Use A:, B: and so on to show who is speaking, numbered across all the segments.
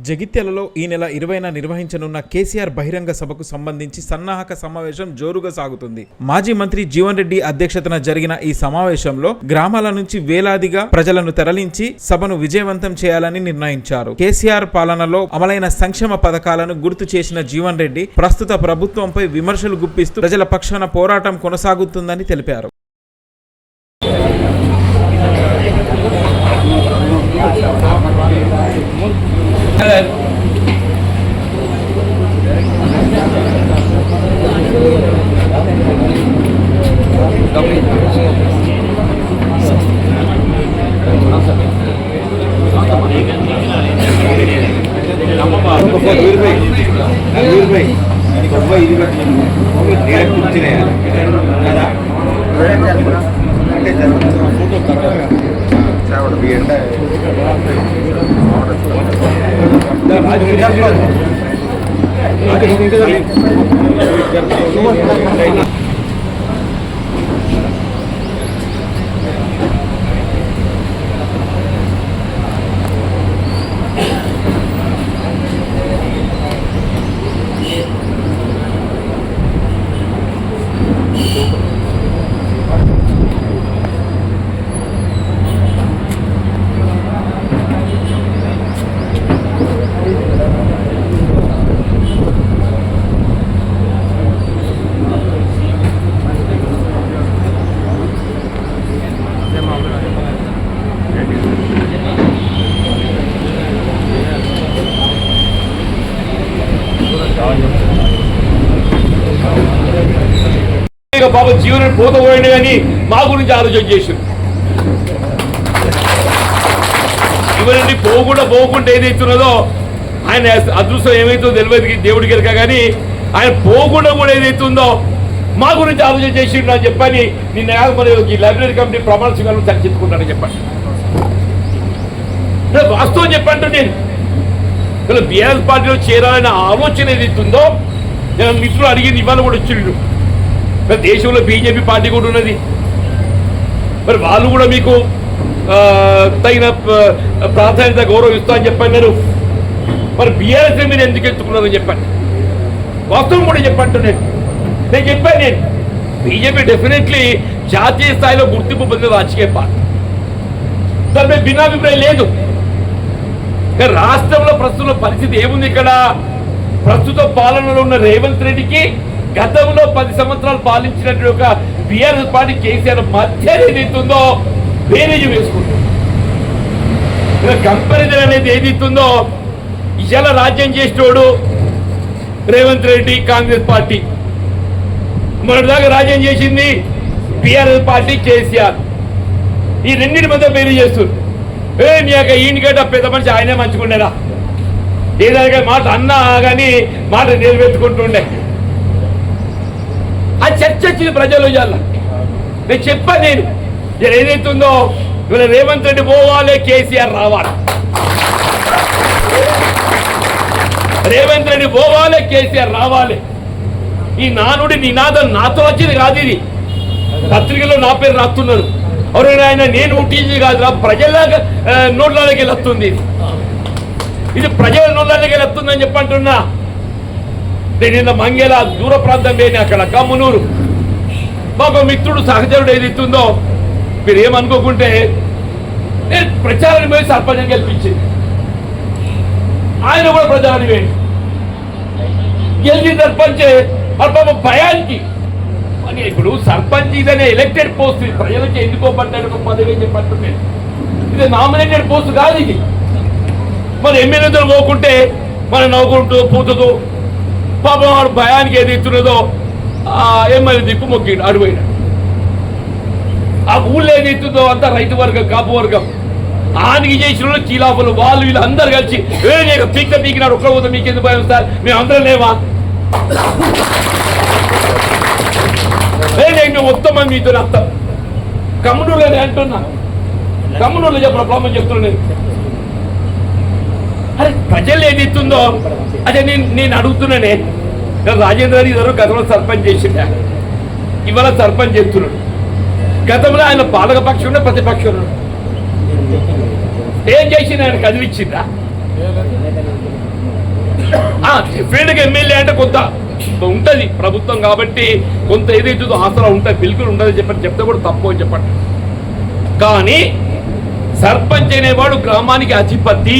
A: జగిత్యాలలో ఈ నెల 20న నిర్వహించనున్న కేసీఆర్ బహిరంగ సభకు సంబంధించి సన్నాహక సమావేశం జోరుగా సాగుతుంది. మాజీ మంత్రి జీవన్ రెడ్డి అధ్యక్షతన జరిగిన ఈ సమావేశంలో గ్రామాల నుంచి వేలాదిగా ప్రజలను తరలించి సభను విజయవంతం చేయాలని నిర్ణయించారు. కేసీఆర్ పాలనలో అమలైన సంక్షేమ పథకాలను గుర్తు చేసిన జీవన్ రెడ్డి ప్రస్తుత ప్రభుత్వంపై విమర్శలు గుప్పిస్తూ ప్రజల పక్షాన పోరాటం కొనసాగుతుందని తెలిపారు.
B: బాబు జీవనం పోతపోయింది కానీ మా గురించి ఆలోచన చేశారు. జీవనాన్ని పోకుండా ఏదైతున్నదో ఆయన అదృష్టం ఏమైతుందో తెలియదు దేవుడికి ఎరక, కానీ ఆయన పోకుండా కూడా ఏదైతుందో మా గురించి ఆలోచన చేసిండు అని చెప్పని నిన్న మరి ఈ లైబ్రరీ కమిటీ ప్రమాణ స్వీకారం చర్చించుకుంటానని చెప్పండి. వాస్తవం చెప్పండి, నేను బీఆర్ఎస్ పార్టీలో చేరాలనే ఆలోచన ఏదైతుందో మిత్రులు అడిగింది ఇవాళ కూడా వచ్చిండు. దేశంలో బీజేపీ పార్టీ కూడా ఉన్నది, మరి వాళ్ళు కూడా మీకు తగిన ప్రాధాన్యత గౌరవం ఇస్తా అని చెప్పన్నారు. మరి బీఆర్ఎస్ మీరు ఎందుకు ఎత్తుకున్నారని చెప్పండి, వాస్తవం కూడా చెప్పండి. నేను చెప్పాను, నేను బీజేపీ డెఫినెట్లీ జాతీయ స్థాయిలో గుర్తింపు పొందిన రాజకీయ పార్టీ, దాని మీద భిన్నాభిప్రాయం లేదు. కానీ రాష్ట్రంలో ప్రస్తుత పరిస్థితి ఏముంది? ఇక్కడ ప్రస్తుత పాలనలో ఉన్న రేవంత్ రెడ్డికి గతంలో 10 సంవత్సరాలు పాలించినట్టు ఒక బీఆర్ఎస్ పార్టీ కేసీఆర్ మధ్య ఏదైతుందో బేరేజ్ వేసుకుంటుంది. కంపారిజన్ అనేది ఏదైతుందో ఇవాళ రాజ్యం చేసేటోడు రేవంత్ రెడ్డి కాంగ్రెస్ పార్టీ, మొన్నటిదాకా రాజ్యం చేసింది బీఆర్ఎస్ పార్టీ కేసీఆర్. ఈ రెండింటి మధ్య బేరేజ్ చేస్తుంది. నీక ఈయనకట పెద్ద మనిషి ఆయనే మంచుకుండేరా, ఏదానిక మాట అన్నా కానీ మాట నిలబెట్టుకుంటుండే. ఆ చర్చ వచ్చింది ప్రజలు. ఇవాళ నేను చెప్పాను, నేను ఏదైతుందో ఇవాళ రేవంత్ రెడ్డి పోవాలి, కేసీఆర్ రావాలి. రేవంత్ రెడ్డి పోవాలి, కేసీఆర్ రావాలి. ఈ నానుడి నినాదం నాతో వచ్చింది కాదు, ఇది పత్రికలో నా పేరు రాస్తున్నారు. ఎవరైనా ఆయన నేను టీజీ కాదు, ప్రజల నోట్లకి వెళ్ళొస్తుంది. ఇది ప్రజల నోట్లకి వెళ్ళొస్తుందని చెప్పంటున్నా. నేను మంగేల దూర ప్రాంతం పోయినా, అక్కడ కమ్మునూరు మాకు మిత్రుడు సహచరుడు ఏదైతుందో మీరు ఏమనుకోకుంటే నేను ప్రచారాన్ని పోయి సర్పంచ్ గెలిపించింది. ఆయన కూడా ప్రచారాన్ని పోయి గెలిచిన సర్పంచ్ పాపం భయానికి అని. ఇప్పుడు సర్పంచ్ ఇదనే ఎలక్టెడ్ పోస్ట్, ప్రజలకి ఎన్నుకోబడ్డాడు ఒక పదవి చెప్పండి. ఇది నామినేటెడ్ పోస్ట్ కాదు. ఇది మన ఎమ్మెల్యేతో పోకుంటే మనం నవ్వుకుంటూ పూతూ పాపం వాడు భయానికి ఏది ఇస్తున్నదో ఎమ్మెల్యే దిక్కు మొక్కిడు అడిపోయినా. ఆ ఊళ్ళో ఏది ఇస్తుందో అంతా రైతు వర్గం, కాపు వర్గం, ఆనికి చేసిన కీలాపులు వాళ్ళు వీళ్ళు అందరు కలిసి పీకినాడు ఒక్క పోతే మీకు ఎందుకు భయం సార్, మేము అందరం లేవా? నేను మొత్తం మంది మీతో వస్తాం. కమ్మునూరులోనే అంటున్నా, కమ్మునూరులో చెప్పిన ప్రాబ్లం చెప్తున్నా నేను. అరే ప్రజలు ఏది ఇస్తుందో అదే నేను అడుగుతున్నానే. రాజేంద్ర గారు గతంలో సర్పంచ్ చేసిండ, ఇవాళ సర్పంచ్ చేస్తున్నాడు. గతంలో ఆయన పాలక పక్షం ప్రతిపక్షం ఏం చేసింది? ఆయన కదిలిచ్చిందా? డెఫినెట్గా ఎమ్మెల్యే అంటే కొంత ఉంటుంది ప్రభుత్వం కాబట్టి కొంత ఏదైతుందో ఆసరా ఉంటుంది, బిల్కుల్ ఉండదని చెప్తే కూడా తప్పు అని చెప్పండి. కానీ సర్పంచ్ అనేవాడు గ్రామానికి అధిపతి,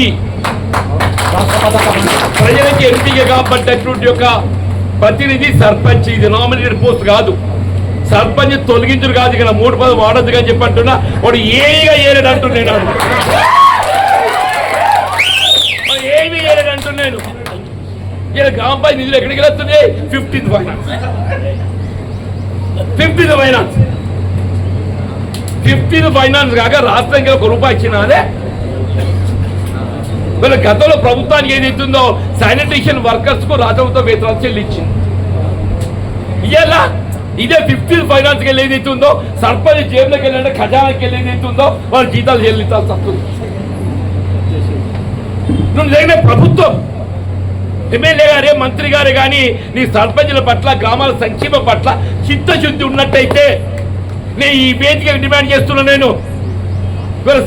B: ప్రజలకి ఎంపిక కాబట్టినటువంటి యొక్క ప్రతినిధి సర్పంచ్. ఇది నామినేటెడ్ పోస్ట్ కాదు, సర్పంచ్ తొలగించుడు కాదు, ఇక్కడ 3 పదం వాడద్దు అని చెప్పంటున్నా. వాడు ఏమిగా ఏలేడు అంటున్నాడు, ఏమి ఏలేడు అంటున్నాను. ఇలా గ్రామ పంచాయతీ నిధులు ఎక్కడికి వెళ్తున్నాయి? 15th finance, 15th finance, 15th finance కాక రాష్ట్రానికి ₹1 ఇచ్చినారే. వీళ్ళ గతంలో ప్రభుత్వానికి ఏదైతుందో శానిటేషన్ వర్కర్స్ కు రాష్ట్ర ప్రభుత్వం వేతనాలు చెల్లించింది. ఇలా ఇదే 15th ఫైనాన్స్కి వెళ్ళి ఏదైతుందో సర్పంచ్ జేబులోకి వెళ్ళంటే ఖజానాకి వెళ్ళి ఏదైతుందో వాళ్ళ జీతాలు చెల్లించాల్సి వస్తుంది. నువ్వు జరిగిన ప్రభుత్వం ఎమ్మెల్యే గారే మంత్రి గారే కానీ నీ సర్పంచుల పట్ల గ్రామాల సంక్షేమ పట్ల చిత్తశుద్ధి ఉన్నట్టయితే నేను ఈ వేదిక డిమాండ్ చేస్తున్నా. నేను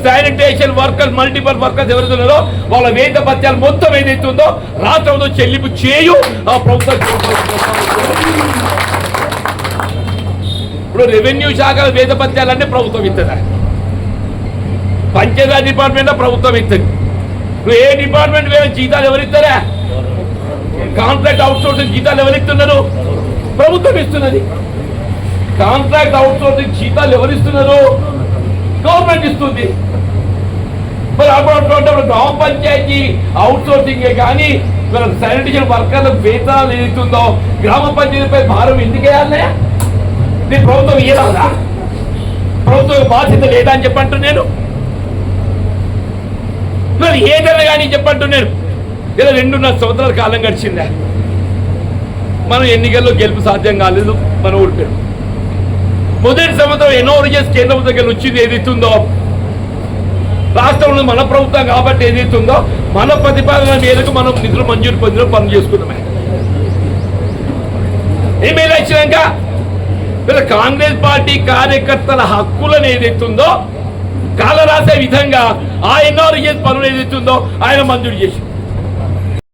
B: శానిటేషన్ వర్కర్స్, మల్టిపల్ వర్కర్స్ ఎవరైతే ఉన్నారో వాళ్ళ వేతన భత్యాలు మొత్తం ఏదైతుందో రాష్ట్రంలో చెల్లింపు చేయు. ఆ ప్రభుత్వం ఇప్పుడు రెవెన్యూ శాఖల వేతన భత్యాలన్నీ ప్రభుత్వం ఇస్తుందా? పంచాయతీ డిపార్ట్మెంట్ ప్రభుత్వం ఇస్తుంది. ఇప్పుడు ఏ డిపార్ట్మెంట్ వేరే జీతాలు ఎవరిస్తారా? కాంట్రాక్ట్ అవుట్ సోర్సింగ్ జీతాలు ఎవరిస్తున్నారు? ప్రభుత్వం ఇస్తున్నది. కాంట్రాక్ట్ అవుట్ సోర్సింగ్ జీతాలు ఎవరిస్తున్నారు? గవర్నమెంట్ ఇస్తుంది. మరి అప్పుడు గ్రామ పంచాయతీ అవుట్ సోర్సింగే కానీ శానిటేషన్ వర్కర్ల వేతనాలు ఏదైతుందో గ్రామ పంచాయతీపై భారం ఎందుకు వేయాలి? నేను ప్రభుత్వం ఇయ్యదా? ప్రభుత్వం బాధ్యత లేదా అని చెప్పంటు నేను. మరి ఏదైనా కానీ చెప్పంటు నేను. ఇలా 2.5 సంవత్సరాల కాలం గడిచిందా? మనం ఎన్నికల్లో గెలుపు సాధ్యం కాలేదు, మనం ఓడిపోయాం. మొదటి సంవత్సరం ఎన్నో చేసి కేంద్ర ప్రభుత్వం దగ్గర వచ్చింది ఏదైతుందో రాష్ట్రంలో మన ప్రభుత్వం కాబట్టి ఏదైతుందో మన ప్రతిపాదన మేరకు మనం నిధులు మంజూరు పొందిన పనులు చేసుకున్నామే. ఎమ్మెల్యే వచ్చినాక వీళ్ళ కాంగ్రెస్ పార్టీ కార్యకర్తల హక్కులను ఏదైతుందో కాల రాసే విధంగా ఆ ఎన్ఆర్ఈఎస్ పనులు ఏదైతుందో ఆయన మంజూరు చేసి